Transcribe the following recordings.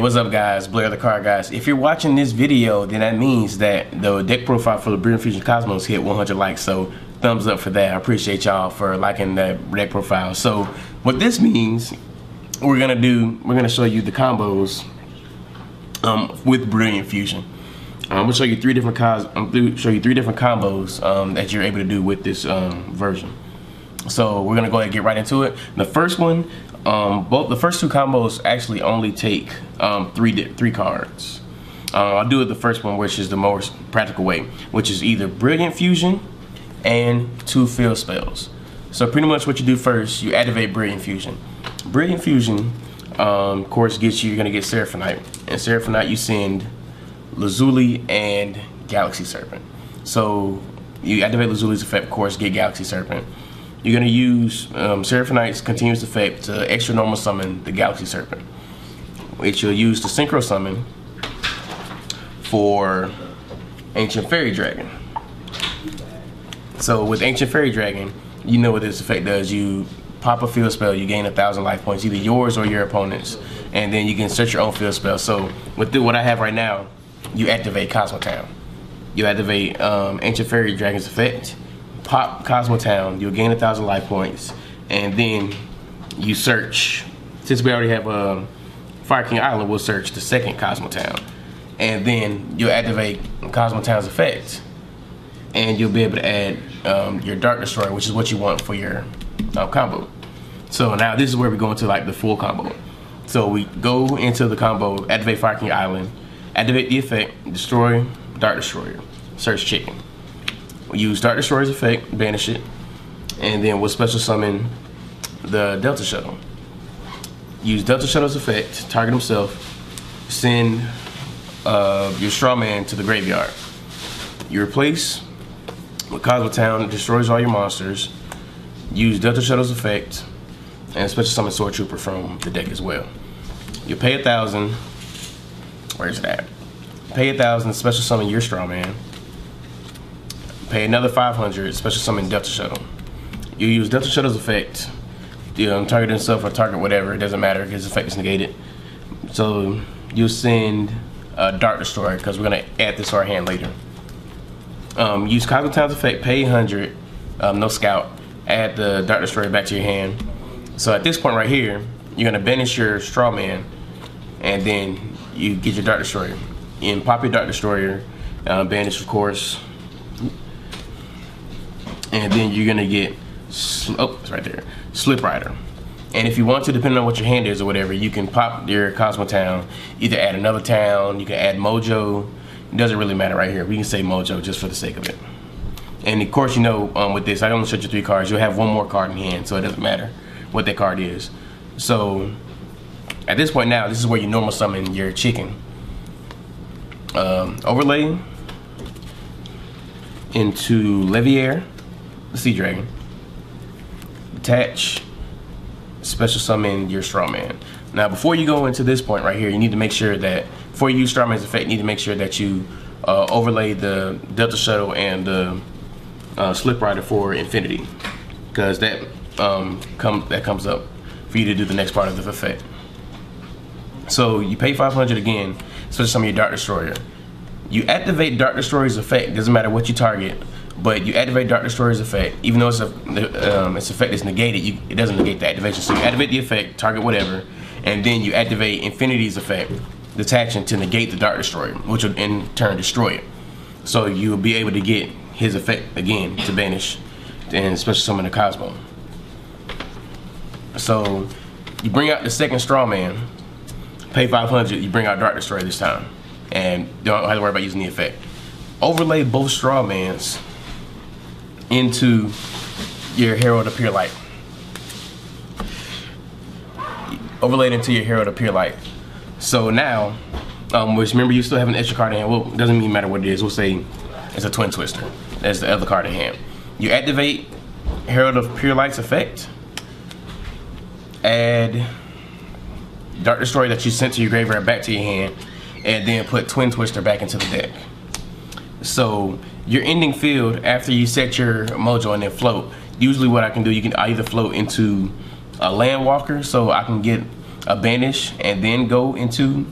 what's up guys, Blair the Card Guys. If you're watching this video, then that means that the deck profile for the Brilliant Fusion Kozmos hit 100 likes, so thumbs up for that. I appreciate y'all for liking that deck profile. So what this means, we're gonna show you the combos with Brilliant Fusion. I'm gonna show you three different combos that you're able to do with this version. So we're gonna go ahead and get right into it. The first one, the first two combos actually only take three cards. I'll do it the first one, which is the most practical way, which is either Brilliant Fusion and 2 field spells. So pretty much what you do first, you activate Brilliant Fusion. Brilliant Fusion, of course, you're gonna get Seraphonite, and Seraphonite you send Lazuli and Galaxy Serpent. So you activate Lazuli's effect, of course, get Galaxy Serpent. You're going to use Seraphonite's continuous effect to extra normal summon the Galaxy Serpent, which you'll use to synchro summon for Ancient Fairy Dragon. So with Ancient Fairy Dragon, you know what this effect does. You pop a field spell, you gain 1,000 life points, either yours or your opponent's, and then you can search your own field spell. So with what I have right now, you activate Kozmo Town. You activate Ancient Fairy Dragon's effect, pop Kozmo Town, you'll gain 1,000 life points, and then you search. Since we already have Fire King Island, we'll search the second Kozmo Town, and then you'll activate Kozmo Town's effect, and you'll be able to add your Dark Destroyer, which is what you want for your combo. So now this is where we go into like the full combo. So we go into the combo, activate Fire King Island, activate the effect, destroy Dark Destroyer, search chicken. We'll use Dark Destroyer's effect, banish it, and then we'll special summon the Delta Shuttle. Use Delta Shuttle's effect, target himself, send your straw man to the graveyard. You replace with Kozmo Town, it destroys all your monsters. Use Delta Shuttle's effect and special summon Sword Trooper from the deck as well. You pay 1,000. Where's that? Pay 1,000, special summon your straw man. Pay another 500, special summon Delta Shuttle. You use Delta Shuttle's effect, target himself or target whatever, it doesn't matter, his effect is negated. So you'll send Dark Destroyer, because we're gonna add this to our hand later. Use Kozmo Town's effect, pay 100, no scout, add the Dark Destroyer back to your hand. So at this point right here, you're gonna banish your straw man, and then you get your Dark Destroyer. And pop your Dark Destroyer, banish of course, and then you're gonna get, it's right there, Slip Rider. And if you want to, depending on what your hand is or whatever, you can pop your Kozmo Town, either add another town, you can add Mojo, it doesn't really matter right here. We can say Mojo just for the sake of it. And of course, with this, I only showed you 3 cards, you'll have one more card in hand, so it doesn't matter what that card is. So at this point now, this is where you normal summon your chicken. Overlay into Leviair, the Sea Dragon. Attach, special summon your straw man. Now before you go into this point right here, you need to make sure that before you use straw man's effect, you need to make sure that you overlay the Delta Shuttle and the Slip Rider for Infinity, because that comes up for you to do the next part of the effect. So you pay 500 again, special summon your Dark Destroyer. You activate Dark Destroyer's effect, doesn't matter what you target, but you activate Dark Destroyer's effect, even though its effect is negated, it doesn't negate the activation. So you activate the effect, target whatever, and then you activate Infinity's effect, detaching to negate the Dark Destroyer, which will in turn destroy it. So you'll be able to get his effect again to banish and special summon the Kozmo. So you bring out the second straw man, pay 500, you bring out Dark Destroyer this time, and don't have to worry about using the effect. Overlay both straw mans into your Herald of Pure Light. Overlay it into your Herald of Pure Light. So now, which remember you still have an extra card in hand. Well, it doesn't even matter what it is. We'll say it's a Twin Twister. That's the other card in hand. You activate Herald of Pure Light's effect. Add Dark Destroyer that you sent to your graveyard back to your hand, and then put Twin Twister back into the deck. So your ending field, after you set your Mojo and then float, usually what I can do, I either float into a Landwalker, so I can get a banish and then go into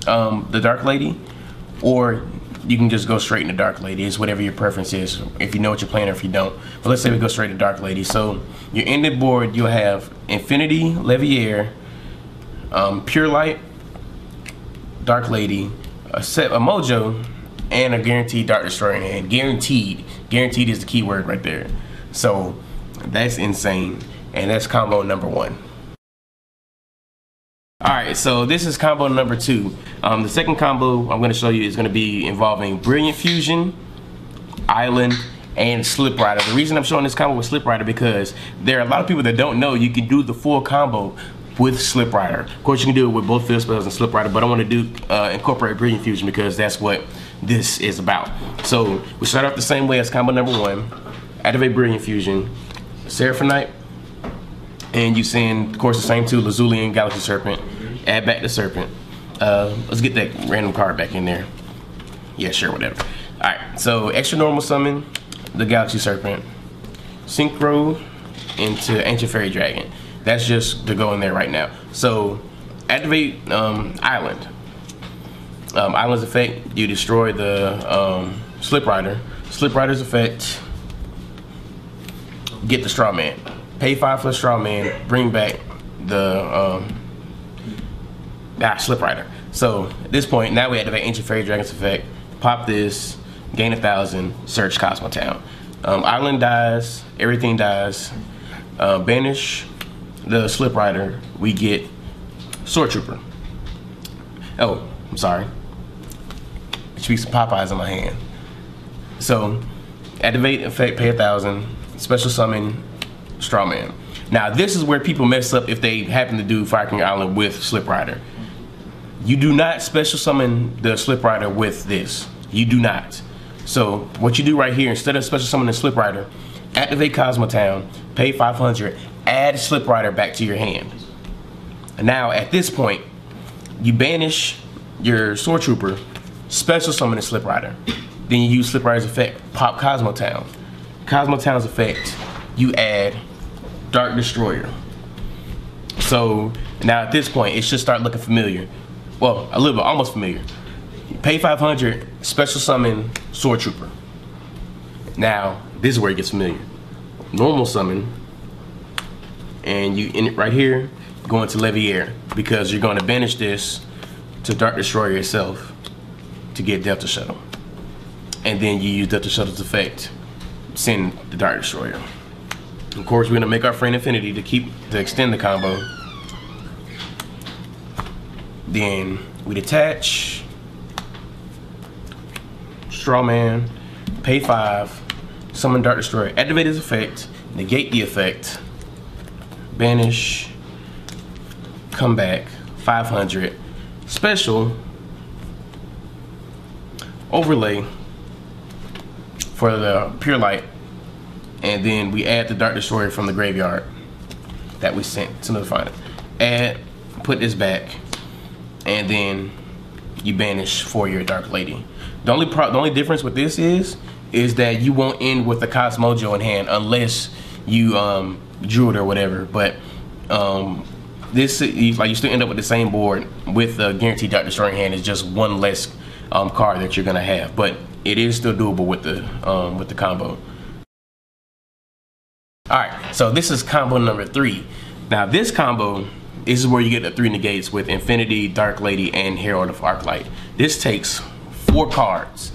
the Dark Lady, or you can just go straight into Dark Lady. It's whatever your preference is, if you know what you're playing or if you don't. But let's say we go straight to Dark Lady. So your ended board, you'll have Infinity, Leviair, Pure Light, Dark Lady, a Mojo, and a guaranteed Dark Destroyer in hand. Guaranteed is the key word right there. So that's insane, and that's combo number 1. Alright, so this is combo number 2. The second combo I'm going to show you is going to be involving Brilliant Fusion, Island, and Slip Rider. The reason I'm showing this combo with Slip Rider because there are a lot of people that don't know you can do the full combo with Slip Rider. Of course, you can do it with both Field Spells and Slip Rider, but I want to incorporate Brilliant Fusion because that's what this is about. So we start off the same way as combo number 1. Activate Brilliant Fusion, Seraphonite, and you send, of course, the same 2, Lazuli and Galaxy Serpent. Add back the Serpent. Let's get that random card back in there. Yeah, sure, whatever. Alright, so extra normal summon the Galaxy Serpent. Synchro into Ancient Fairy Dragon. That's just to go in there right now. So activate Island. Island's effect, you destroy the Slip Rider. Slip Rider's effect, get the Straw Man. Pay 5 for the Straw Man, bring back the Slip Rider. So at this point, now we activate Ancient Fairy Dragon's effect, pop this, gain 1,000, search Kozmo Town. Island dies, everything dies. Banish the Slip Rider, we get Sword Trooper. Oh, I'm sorry. There should be some Popeyes in my hand. So activate effect, pay 1,000, special summon Straw Man. Now this is where people mess up if they happen to do Fire King Island with Slip Rider. You do not special summon the Slip Rider with this. You do not. So what you do right here, instead of special summoning the Slip Rider, activate Kozmo Town, pay 500, add Slip Rider back to your hand. Now at this point, you banish your Sword Trooper, special summon the Slip Rider. Then you use Slip Rider's effect, pop Kozmo Town. Kozmo Town's effect, you add Dark Destroyer. So now at this point, it should start looking familiar. Well, a little bit, almost familiar. You pay 500, special summon Sword Trooper. Now, this is where it gets familiar. Normal summon, and you in it right here, go into Leviair, because you're going to banish this to Dark Destroyer itself to get Delta Shuttle. And then you use Delta Shuttle's effect, send the Dark Destroyer. Of course, we're gonna make our friend Infinity to extend the combo. Then we detach, Straw Man, pay 5, summon Dark Destroyer, activate his effect, negate the effect, banish, come back, 500, special, overlay for the Pure Light, and then we add the Dark Destroyer from the graveyard that we sent to the final. Add, put this back, and then you banish for your Dark Lady. The only difference with this is that you won't end with the Cosmojo in hand unless you drew it or whatever. But this, like, you still end up with the same board with the guaranteed Dark Destroyer in hand. It's just one less card that you're gonna have, but it is still doable with the combo. All right, so this is combo number 3. Now this combo, this is where you get the 3 negates with Infinity, Dark Lady, and Herald of Arclight. This takes 4 cards.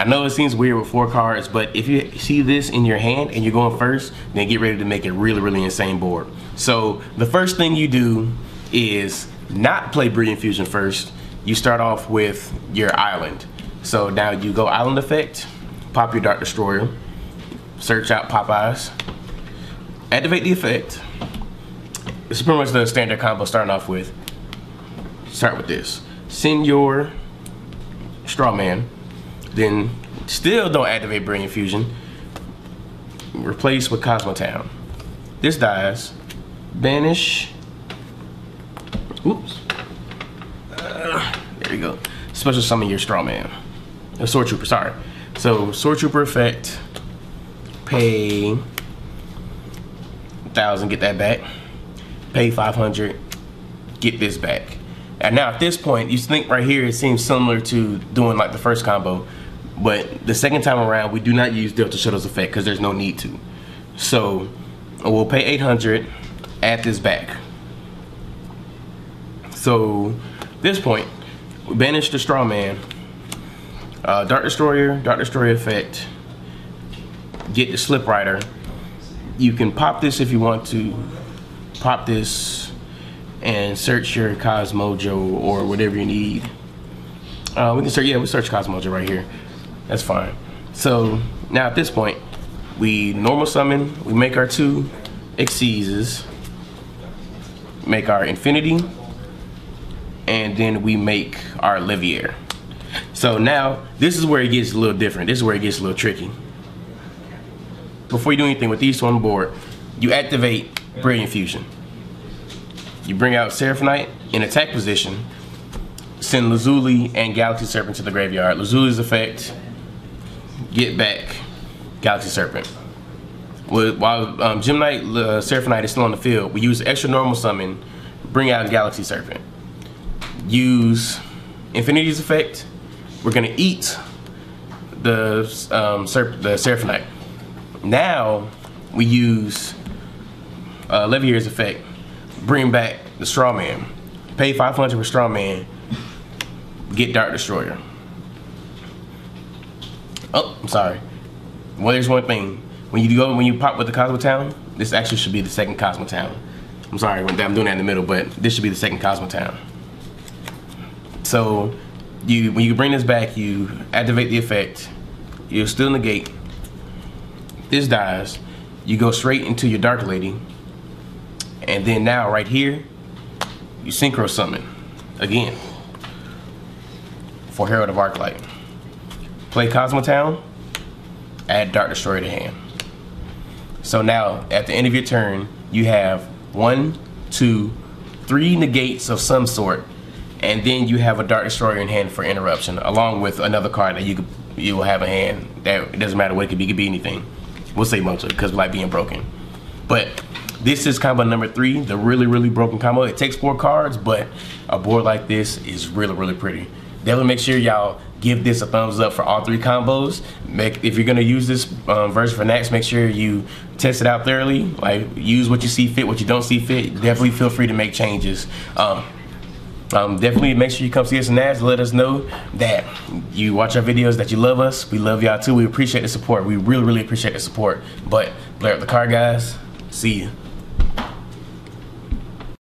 I know it seems weird with 4 cards, but if you see this in your hand and you're going first, then get ready to make a really, really insane board. So the first thing you do is not play Brilliant Fusion first. You start off with your Island. So now you go Island effect, pop your Dark Destroyer, search out Popeyes, activate the effect. This is pretty much the standard combo starting off with. Start with this. Send your Straw Man, then still don't activate Brilliant Fusion. Replace with Kozmo Town. This dies. Banish. Oops. There you go. Special summon your Straw Man. Sword Trooper, sorry. So Sword Trooper effect. Pay 1,000, get that back. Pay 500, get this back. And now at this point, you think right here, it seems similar to doing like the first combo, but the second time around, we do not use Delta Shuttle's effect because there's no need to. So we'll pay 800, add this back. So at this point, we banish the straw man, Dark Destroyer effect, get the Slip Rider. You can pop this if you want to, pop this and search your Kozmojo or whatever you need. We can search, yeah, we search Kozmojo right here. That's fine. So now at this point, we normal summon, we make our 2 Exceeds, make our Infinity, and then we make our Livier. So now, this is where it gets a little different. This is where it gets a little tricky. Before you do anything with these two on the board, you activate Brilliant Fusion. You bring out Seraphonite in attack position, send Lazuli and Galaxy Serpent to the graveyard. Lazuli's effect, get back Galaxy Serpent. While Gem Knight Seraphonite is still on the field, we use extra normal summon, bring out Galaxy Serpent. Use Infinity's effect. We're gonna eat the Seraphonite. Now we use Levier's effect, bring back the Straw Man. Pay 500 for Straw Man, get Dark Destroyer. Oh, I'm sorry. Well, there's one thing. When you pop with the Kozmo Town, this actually should be the second Kozmo Town. I'm sorry, I'm doing that in the middle, but this should be the second Kozmo Town. So when you bring this back, you activate the effect, you still negate, this dies, you go straight into your Dark Lady, and then now right here, you Synchro Summon again for Herald of Arclight. Play Kozmo Town, add Dark Destroyer to hand. So now at the end of your turn, you have 1, 2, 3 negates of some sort, and then you have a Dark Destroyer in hand for interruption, along with another card that you will have in hand. That it doesn't matter what it could be anything. We'll say mostly because we like being broken. But this is combo number 3, the really broken combo. It takes 4 cards, but a board like this is really pretty. Definitely make sure y'all give this a thumbs up for all 3 combos. If you're gonna use this version for next, make sure you test it out thoroughly. Like, use what you see fit, what you don't see fit. Definitely feel free to make changes. Definitely make sure you come see us in Nats. Let us know that you watch our videos, that you love us. We love y'all too. We appreciate the support. We really appreciate the support. But Blair up the card, guys. See ya.